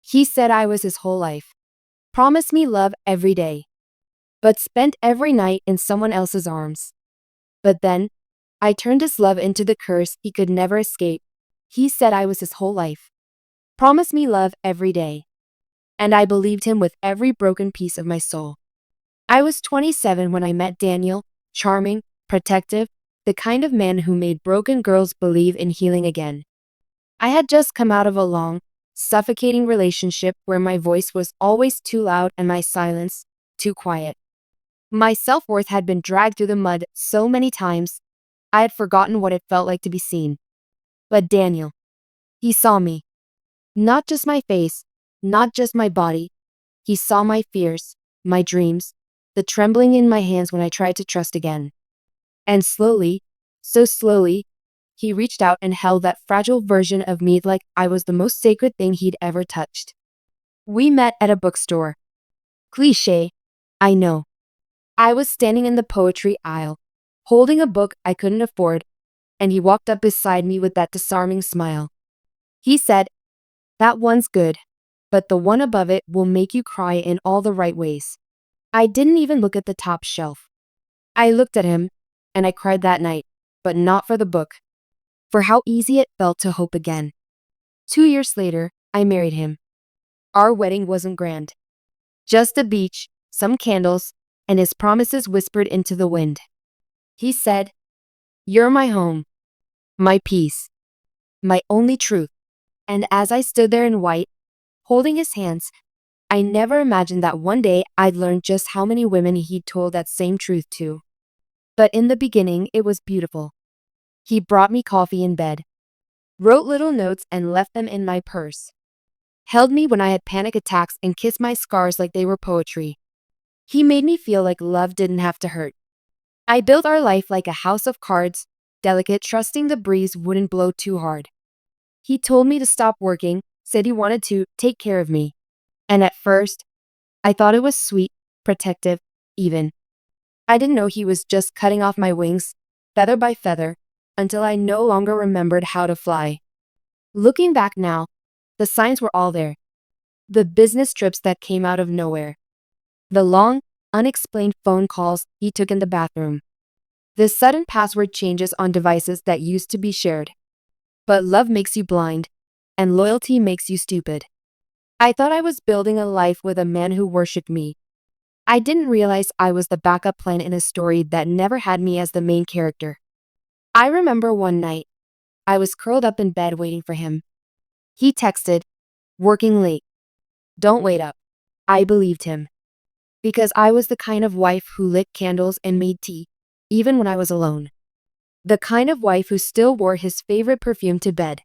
He said I was his whole life. Promised me love every day, but spent every night in someone else's arms. But then, I turned his love into the curse he could never escape. He said I was his whole life. Promised me love every day. And I believed him with every broken piece of my soul. I was 27 when I met Daniel, charming, protective, the kind of man who made broken girls believe in healing again. I had just come out of a long, suffocating relationship where my voice was always too loud and my silence too quiet. My self-worth had been dragged through the mud so many times, I had forgotten what it felt like to be seen. But Daniel, he saw me. Not just my face, not just my body. He saw my fears, my dreams, the trembling in my hands when I tried to trust again. And slowly, so slowly, he reached out and held that fragile version of me like I was the most sacred thing he'd ever touched. We met at a bookstore. Cliché, I know. I was standing in the poetry aisle, holding a book I couldn't afford, and he walked up beside me with that disarming smile. He said, "That one's good, but the one above it will make you cry in all the right ways." I didn't even look at the top shelf. I looked at him, and I cried that night, but not for the book, for how easy it felt to hope again. 2 years later, I married him. Our wedding wasn't grand. Just a beach, some candles, and his promises whispered into the wind. He said, "You're my home, my peace, my only truth." And as I stood there in white, holding his hands, I never imagined that one day I'd learn just how many women he'd told that same truth to. But in the beginning, it was beautiful. He brought me coffee in bed, wrote little notes and left them in my purse, held me when I had panic attacks and kissed my scars like they were poetry. He made me feel like love didn't have to hurt. I built our life like a house of cards, delicate, trusting the breeze wouldn't blow too hard. He told me to stop working, said he wanted to take care of me. And at first, I thought it was sweet, protective, even. I didn't know he was just cutting off my wings, feather by feather, until I no longer remembered how to fly. Looking back now, the signs were all there. The business trips that came out of nowhere. The long, unexplained phone calls he took in the bathroom. The sudden password changes on devices that used to be shared. But love makes you blind, and loyalty makes you stupid. I thought I was building a life with a man who worshipped me. I didn't realize I was the backup plan in a story that never had me as the main character. I remember one night, I was curled up in bed waiting for him. He texted, "Working late. Don't wait up." I believed him. Because I was the kind of wife who lit candles and made tea, even when I was alone. The kind of wife who still wore his favorite perfume to bed.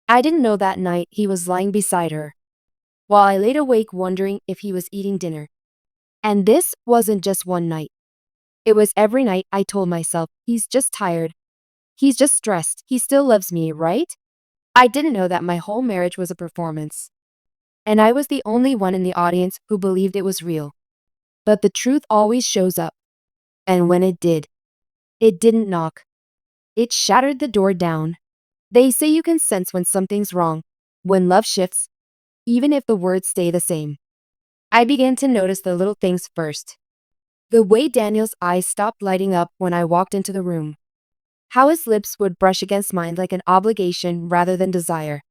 I didn't know that night he was lying beside her, while I laid awake wondering if he was eating dinner. And this wasn't just one night. It was every night I told myself, he's just tired. He's just stressed. He still loves me, right? I didn't know that my whole marriage was a performance. And I was the only one in the audience who believed it was real. But the truth always shows up. And when it did, it didn't knock. It shattered the door down. They say you can sense when something's wrong, when love shifts, even if the words stay the same. I began to notice the little things first. The way Daniel's eyes stopped lighting up when I walked into the room. How his lips would brush against mine like an obligation rather than desire.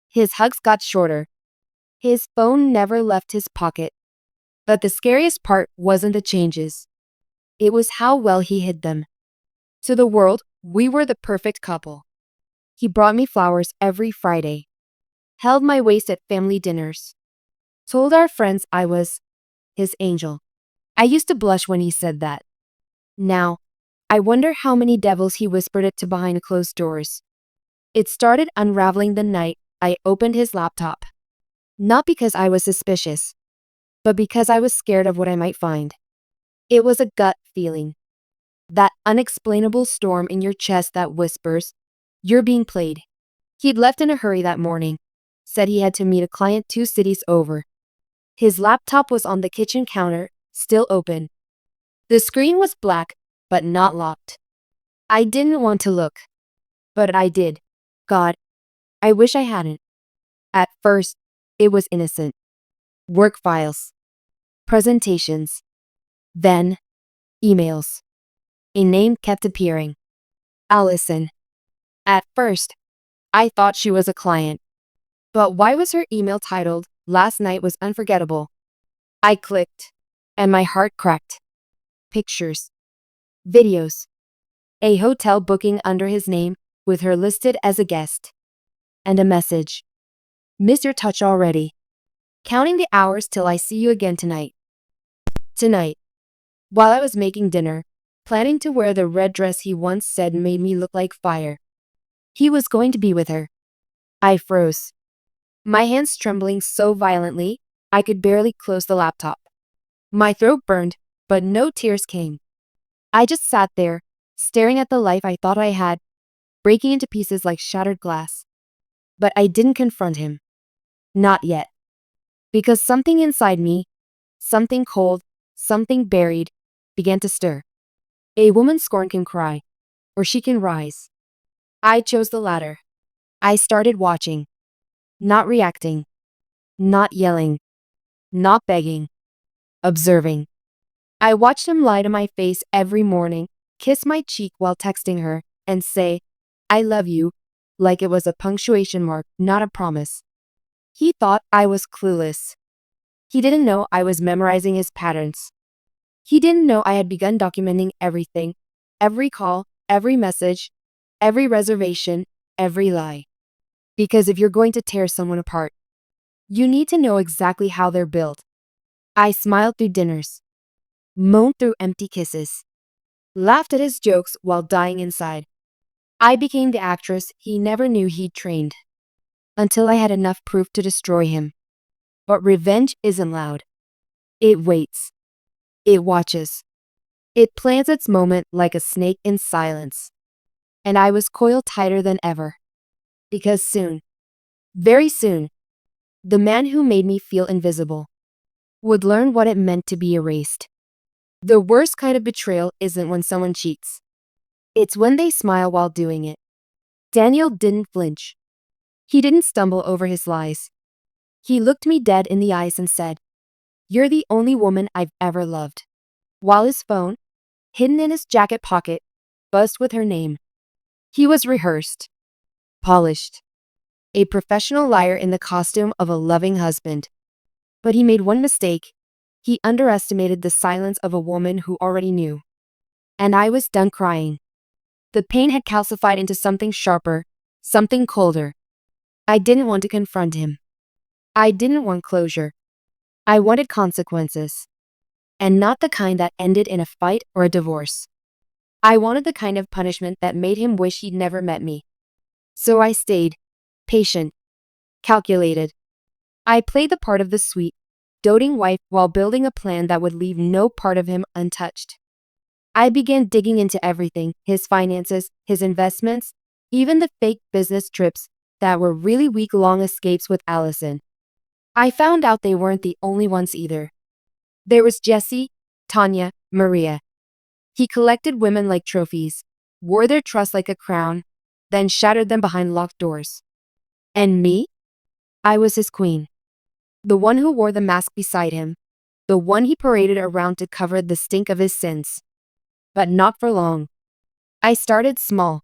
His hugs got shorter. His phone never left his pocket. But the scariest part wasn't the changes. It was how well he hid them. To the world, we were the perfect couple. He brought me flowers every Friday, held my waist at family dinners, told our friends I was his angel. I used to blush when he said that. Now, I wonder how many devils he whispered it to behind closed doors. It started unraveling the night I opened his laptop. Not because I was suspicious, but because I was scared of what I might find. It was a gut feeling. That unexplainable storm in your chest that whispers, "You're being played." He'd left in a hurry that morning, said he had to meet a client 2 cities over. His laptop was on the kitchen counter, still open. The screen was black, but not locked. I didn't want to look, but I did. God, I wish I hadn't. At first, It was innocent. Work files. Presentations. Then, emails. A name kept appearing. Allison. At first, I thought she was a client. But why was her email titled, "Last night was unforgettable"? I clicked, and my heart cracked. Pictures. Videos. A hotel booking under his name, with her listed as a guest. And a message. Miss your touch already. Counting the hours till I see you again tonight. Tonight. While I was making dinner, planning to wear the red dress he once said made me look like fire. He was going to be with her. I froze. My hands trembling so violently, I could barely close the laptop. My throat burned, but no tears came. I just sat there, staring at the life I thought I had, breaking into pieces like shattered glass. But I didn't confront him. Not yet. Because something inside me, something cold, something buried, began to stir. A woman's scorn can cry, or she can rise. I chose the latter. I started watching. Not reacting. Not yelling. Not begging. Observing. I watched him lie to my face every morning, kiss my cheek while texting her, and say, "I love you," like it was a punctuation mark, not a promise. He thought I was clueless. He didn't know I was memorizing his patterns. He didn't know I had begun documenting everything, every call, every message, every reservation, every lie. Because if you're going to tear someone apart, you need to know exactly how they're built. I smiled through dinners, moaned through empty kisses, laughed at his jokes while dying inside. I became the actress he never knew he'd trained, until I had enough proof to destroy him. But revenge isn't loud. It waits. It watches. It plans its moment like a snake in silence. And I was coiled tighter than ever. Because soon, very soon, the man who made me feel invisible would learn what it meant to be erased. The worst kind of betrayal isn't when someone cheats. It's when they smile while doing it. Daniel didn't flinch. He didn't stumble over his lies. He looked me dead in the eyes and said, "You're the only woman I've ever loved." While his phone, hidden in his jacket pocket, buzzed with her name. He was rehearsed, polished, a professional liar in the costume of a loving husband. But he made one mistake. He underestimated the silence of a woman who already knew. And I was done crying. The pain had calcified into something sharper, something colder. I didn't want to confront him. I didn't want closure. I wanted consequences. And not the kind that ended in a fight or a divorce. I wanted the kind of punishment that made him wish he'd never met me. So I stayed, patient, calculated. I played the part of the sweet, doting wife while building a plan that would leave no part of him untouched. I began digging into everything, his finances, his investments, even the fake business trips that were really week-long escapes with Allison. I found out they weren't the only ones either. There was Jessie, Tanya, Maria. He collected women like trophies, wore their trust like a crown, then shattered them behind locked doors. And me? I was his queen. The one who wore the mask beside him. The one he paraded around to cover the stink of his sins. But not for long. I started small.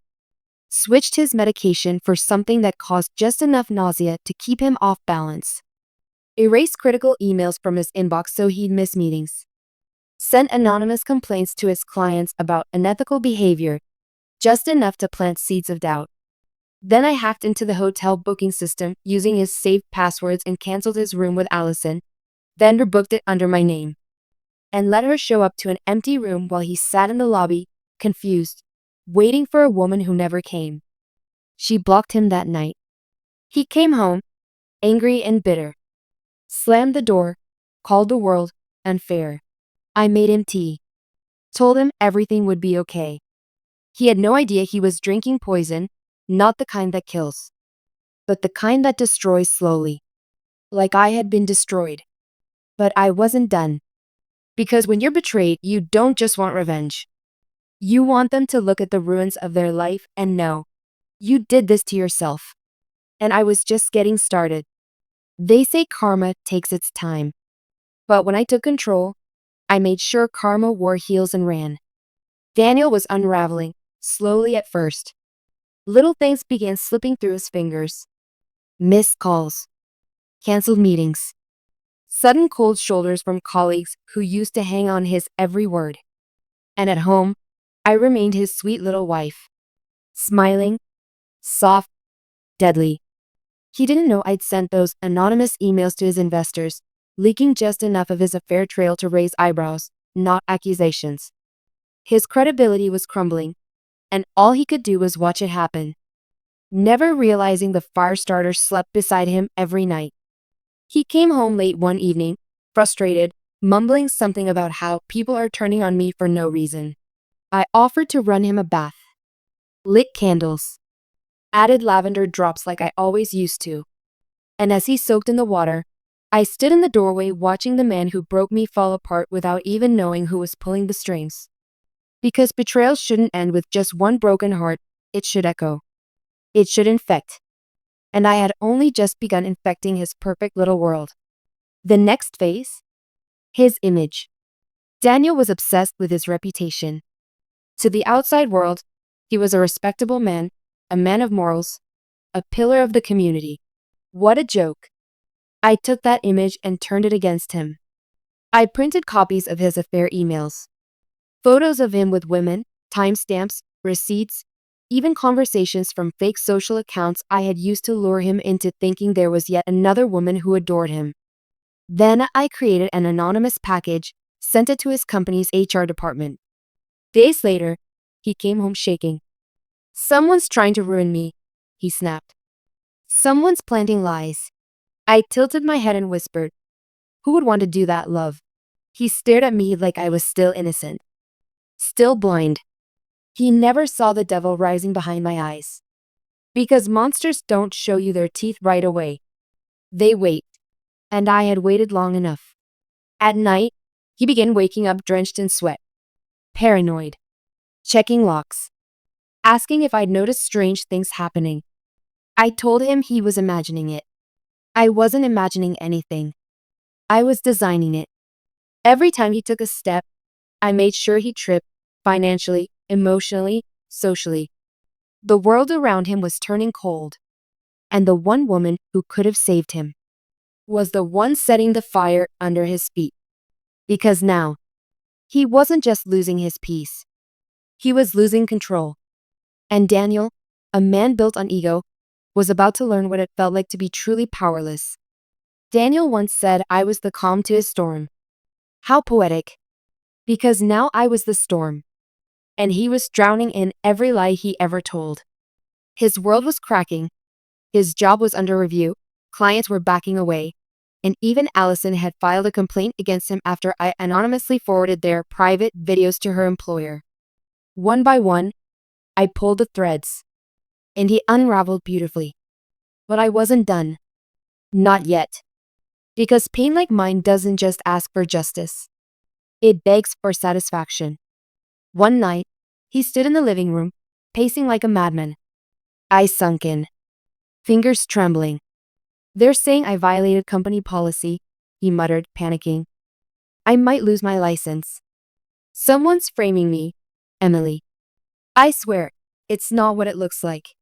Switched his medication for something that caused just enough nausea to keep him off balance. Erased critical emails from his inbox so he'd miss meetings. Sent anonymous complaints to his clients about unethical behavior, just enough to plant seeds of doubt. Then I hacked into the hotel booking system using his saved passwords and canceled his room with Allison, then rebooked it under my name. And let her show up to an empty room while he sat in the lobby, confused, waiting for a woman who never came. She blocked him that night. He came home, angry and bitter. Slammed the door, called the world unfair. I made him tea. Told him everything would be okay. He had no idea he was drinking poison, not the kind that kills, but the kind that destroys slowly. Like I had been destroyed. But I wasn't done. Because when you're betrayed, you don't just want revenge. You want them to look at the ruins of their life and know, you did this to yourself. And I was just getting started. They say karma takes its time. But when I took control, I made sure karma wore heels and ran. Daniel was unraveling, slowly at first. Little things began slipping through his fingers. Missed calls, canceled meetings, sudden cold shoulders from colleagues who used to hang on his every word. And at home, I remained his sweet little wife. Smiling, soft, deadly. He didn't know I'd sent those anonymous emails to his investors, leaking just enough of his affair trail to raise eyebrows, not accusations. His credibility was crumbling, and all he could do was watch it happen, never realizing the fire starter slept beside him every night. He came home late one evening, frustrated, mumbling something about how people are turning on me for no reason. I offered to run him a bath, lit candles, added lavender drops like I always used to. And as he soaked in the water, I stood in the doorway watching the man who broke me fall apart without even knowing who was pulling the strings. Because betrayal shouldn't end with just one broken heart, it should echo. It should infect. And I had only just begun infecting his perfect little world. The next phase? His image. Daniel was obsessed with his reputation. To the outside world, he was a respectable man, a man of morals, a pillar of the community. What a joke. I took that image and turned it against him. I printed copies of his affair emails. Photos of him with women, timestamps, receipts, even conversations from fake social accounts I had used to lure him into thinking there was yet another woman who adored him. Then I created an anonymous package, sent it to his company's HR department. Days later, he came home shaking. "Someone's trying to ruin me," he snapped. "Someone's planting lies." I tilted my head and whispered, "Who would want to do that, love?" He stared at me like I was still innocent, still blind. He never saw the devil rising behind my eyes. Because monsters don't show you their teeth right away. They wait. And I had waited long enough. At night, he began waking up drenched in sweat, paranoid, checking locks, asking if I'd noticed strange things happening. I told him he was imagining it. I wasn't imagining anything. I was designing it. Every time he took a step, I made sure he tripped, financially, emotionally, socially. The world around him was turning cold. And the one woman who could have saved him was the one setting the fire under his feet. Because now, he wasn't just losing his peace. He was losing control. And Daniel, a man built on ego, was about to learn what it felt like to be truly powerless. Daniel once said I was the calm to his storm. How poetic. Because now I was the storm. And he was drowning in every lie he ever told. His world was cracking. His job was under review. Clients were backing away. And even Allison had filed a complaint against him after I anonymously forwarded their private videos to her employer. One by one, I pulled the threads. And he unraveled beautifully. But I wasn't done. Not yet. Because pain like mine doesn't just ask for justice. It begs for satisfaction. One night, he stood in the living room, pacing like a madman. Eyes sunken, fingers trembling. "They're saying I violated company policy," he muttered, panicking. "I might lose my license. Someone's framing me, Emily. I swear, it's not what it looks like."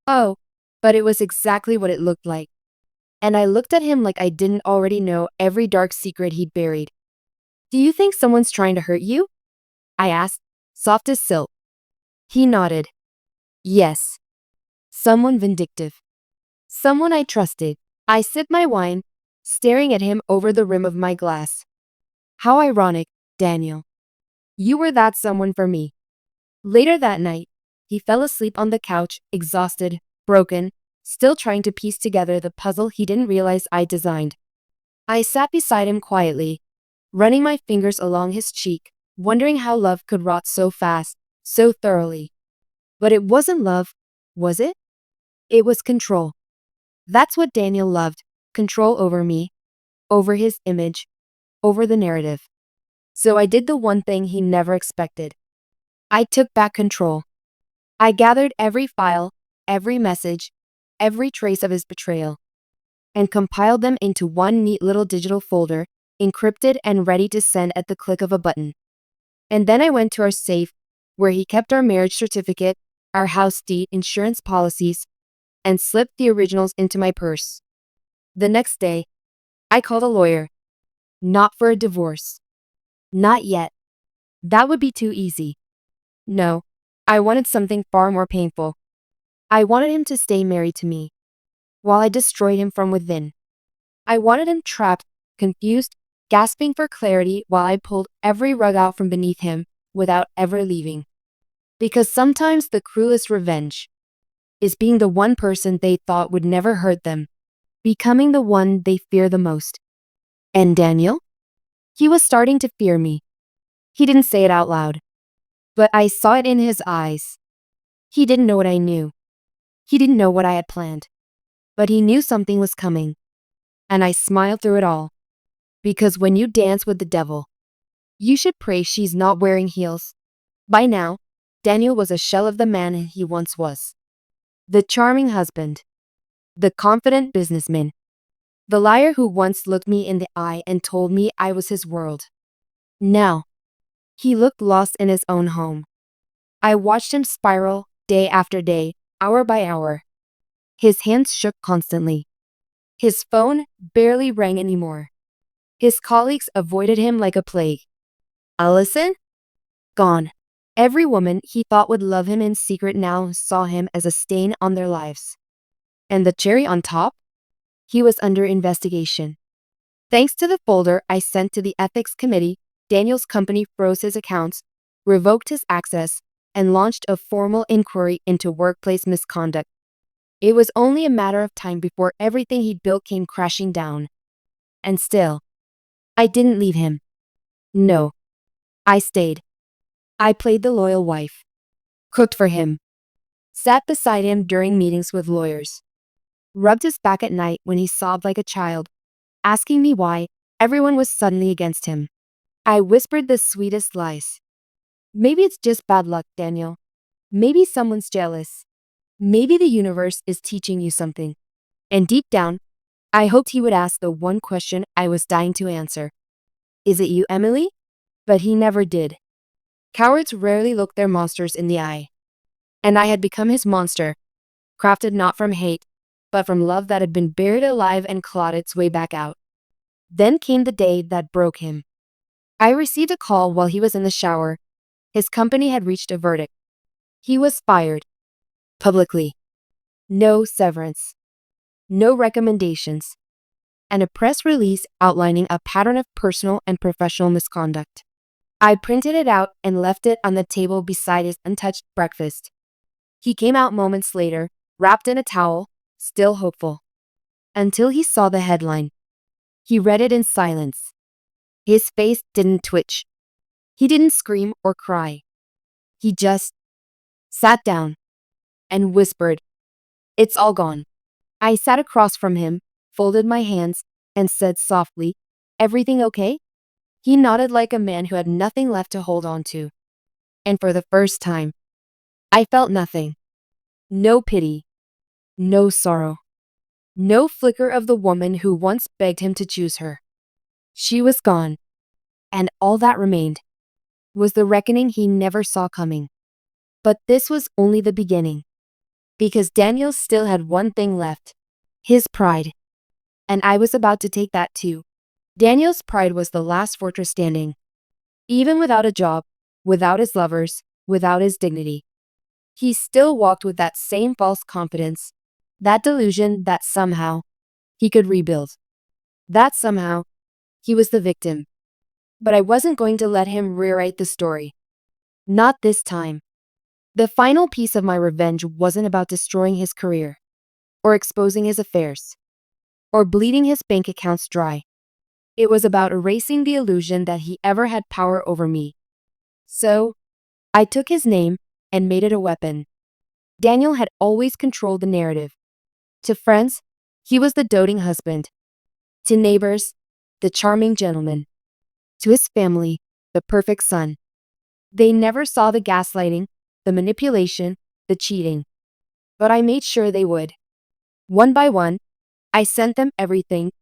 Oh, but it was exactly what it looked like. And I looked at him like I didn't already know every dark secret he'd buried. "Do you think someone's trying to hurt you?" I asked, soft as silk. He nodded. "Yes. Someone vindictive. Someone I trusted." I sipped my wine, staring at him over the rim of my glass. "How ironic, Daniel. You were that someone for me." Later that night, he fell asleep on the couch, exhausted, broken, still trying to piece together the puzzle he didn't realize I designed. I sat beside him quietly, running my fingers along his cheek, wondering how love could rot so fast, so thoroughly. But it wasn't love, was it? It was control. That's what Daniel loved, control over me, over his image, over the narrative. So I did the one thing he never expected. I took back control. I gathered every file, every message, every trace of his betrayal. and compiled them into one neat little digital folder, encrypted and ready to send at the click of a button. And then I went to our safe, where he kept our marriage certificate, our house deed, insurance policies, and slipped the originals into my purse. The next day, I called a lawyer. Not for a divorce. Not yet. That would be too easy. No, I wanted something far more painful. I wanted him to stay married to me, while I destroyed him from within. I wanted him trapped, confused, gasping for clarity while I pulled every rug out from beneath him without ever leaving. Because sometimes the cruelest revenge is being the one person they thought would never hurt them, becoming the one they fear the most. And Daniel? He was starting to fear me. He didn't say it out loud, but I saw it in his eyes. He didn't know what I knew. He didn't know what I had planned. But he knew something was coming. And I smiled through it all. Because when you dance with the devil, you should pray she's not wearing heels. By now, Daniel was a shell of the man he once was. The charming husband. The confident businessman. The liar who once looked me in the eye and told me I was his world. Now, he looked lost in his own home. I watched him spiral, day after day, hour by hour. His hands shook constantly. His phone barely rang anymore. His colleagues avoided him like a plague. Allison? Gone. Every woman he thought would love him in secret now saw him as a stain on their lives. And the cherry on top? He was under investigation. Thanks to the folder I sent to the ethics committee, Daniel's company froze his accounts, revoked his access, and launched a formal inquiry into workplace misconduct. It was only a matter of time before everything he'd built came crashing down. And still, I didn't leave him. No. I stayed. I played the loyal wife. Cooked for him. Sat beside him during meetings with lawyers. Rubbed his back at night when he sobbed like a child, asking me why everyone was suddenly against him. I whispered the sweetest lies. Maybe it's just bad luck, Daniel. Maybe someone's jealous. Maybe the universe is teaching you something. And deep down, I hoped he would ask the one question I was dying to answer. Is it you, Emily? But he never did. Cowards rarely look their monsters in the eye. And I had become his monster, crafted not from hate, but from love that had been buried alive and clawed its way back out. Then came the day that broke him. I received a call while he was in the shower. His company had reached a verdict. He was fired. Publicly. No severance. No recommendations. And a press release outlining a pattern of personal and professional misconduct. I printed it out and left it on the table beside his untouched breakfast. He came out moments later, wrapped in a towel, still hopeful. Until he saw the headline. He read it in silence. His face didn't twitch. He didn't scream or cry. He just sat down and whispered, "It's all gone." I sat across from him, folded my hands, and said softly, "Everything okay?" He nodded like a man who had nothing left to hold on to. And for the first time, I felt nothing. No pity. No sorrow. No flicker of the woman who once begged him to choose her. She was gone. And all that remained was the reckoning he never saw coming. But this was only the beginning. Because Daniel still had one thing left. His pride. And I was about to take that too. Daniel's pride was the last fortress standing. Even without a job, without his lovers, without his dignity. He still walked with that same false confidence, that delusion that somehow he could rebuild. That somehow he was the victim. But I wasn't going to let him rewrite the story. Not this time. The final piece of my revenge wasn't about destroying his career, or exposing his affairs, or bleeding his bank accounts dry. It was about erasing the illusion that he ever had power over me. So, I took his name and made it a weapon. Daniel had always controlled the narrative. To friends, he was the doting husband. To neighbors, the charming gentleman. To his family, the perfect son. They never saw the gaslighting, the manipulation, the cheating. But I made sure they would. One by one, I sent them everything: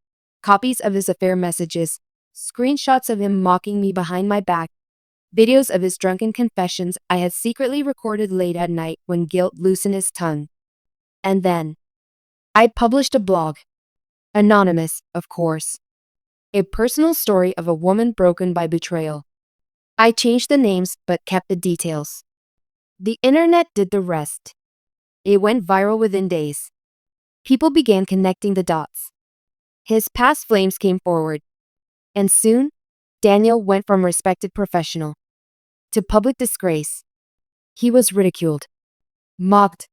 copies of his affair messages, screenshots of him mocking me behind my back, videos of his drunken confessions I had secretly recorded late at night when guilt loosened his tongue. And then I published a blog. Anonymous, of course. A personal story of a woman broken by betrayal. I changed the names but kept the details. The internet did the rest. It went viral within days. People began connecting the dots. His past flames came forward. And soon, Daniel went from respected professional to public disgrace. He was ridiculed, mocked,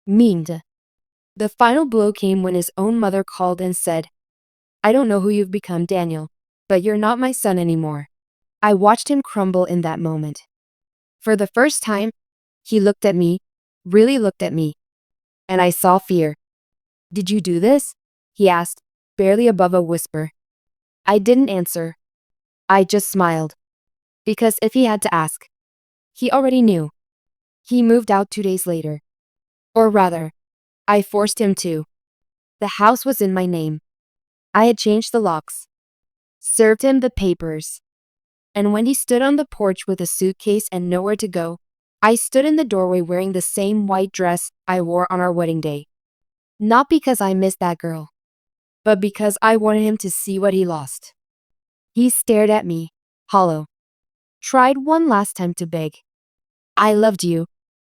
memed. The final blow came when his own mother called and said, "I don't know who you've become, Daniel, but you're not my son anymore." I watched him crumble in that moment. For the first time, he looked at me, really looked at me, and I saw fear. "Did you do this?" he asked, barely above a whisper. I didn't answer. I just smiled. Because if he had to ask, he already knew. He moved out 2 days later. Or rather, I forced him to. The house was in my name. I had changed the locks, served him the papers. And when he stood on the porch with a suitcase and nowhere to go, I stood in the doorway wearing the same white dress I wore on our wedding day. Not because I missed that girl, but because I wanted him to see what he lost. He stared at me, hollow. Tried one last time to beg. "I loved you,"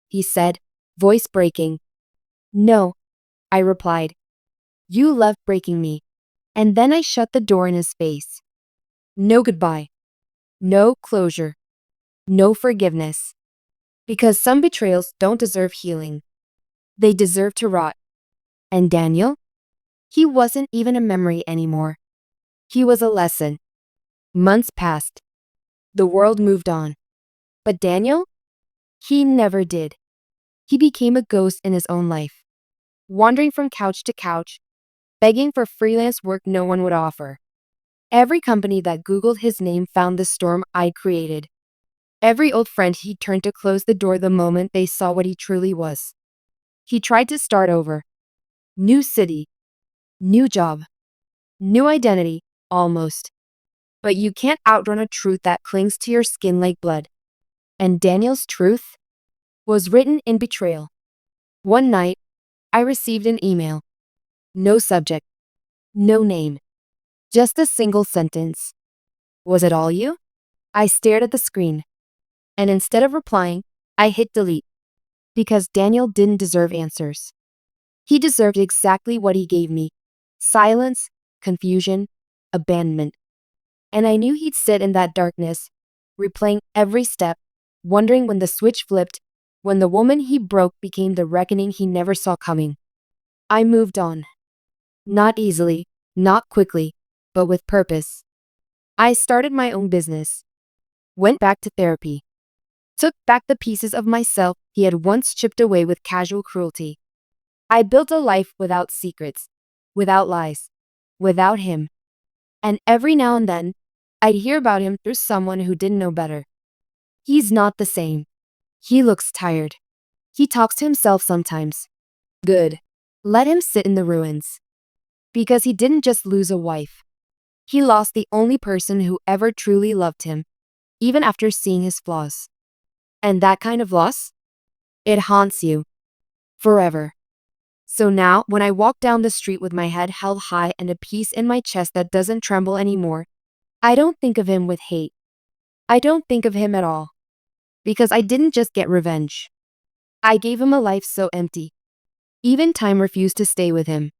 he said, voice breaking. "No," I replied. "You loved breaking me." And then I shut the door in his face. No goodbye. No closure. No forgiveness. Because some betrayals don't deserve healing. They deserve to rot. And Daniel? He wasn't even a memory anymore. He was a lesson. Months passed. The world moved on. But Daniel? He never did. He became a ghost in his own life, wandering from couch to couch, begging for freelance work no one would offer. Every company that Googled his name found the storm I'd created. Every old friend he turned to close the door the moment they saw what he truly was. He tried to start over. New city, new job, new identity, almost. But you can't outrun a truth that clings to your skin like blood. And Daniel's truth was written in betrayal. One night, I received an email. No subject, no name, just a single sentence. "Was it all you?" I stared at the screen, and instead of replying, I hit delete. Because Daniel didn't deserve answers. He deserved exactly what he gave me: silence, confusion, abandonment. And I knew he'd sit in that darkness, replaying every step, wondering when the switch flipped, when the woman he broke became the reckoning he never saw coming. I moved on. Not easily, not quickly, but with purpose. I started my own business, went back to therapy, took back the pieces of myself he had once chipped away with casual cruelty. I built a life without secrets, without lies, without him. And every now and then, I'd hear about him through someone who didn't know better. "He's not the same. He looks tired. He talks to himself sometimes." Good. Let him sit in the ruins. Because he didn't just lose a wife. He lost the only person who ever truly loved him, even after seeing his flaws. And that kind of loss? It haunts you. Forever. So now, when I walk down the street with my head held high and a peace in my chest that doesn't tremble anymore, I don't think of him with hate. I don't think of him at all. Because I didn't just get revenge. I gave him a life so empty. Even time refused to stay with him.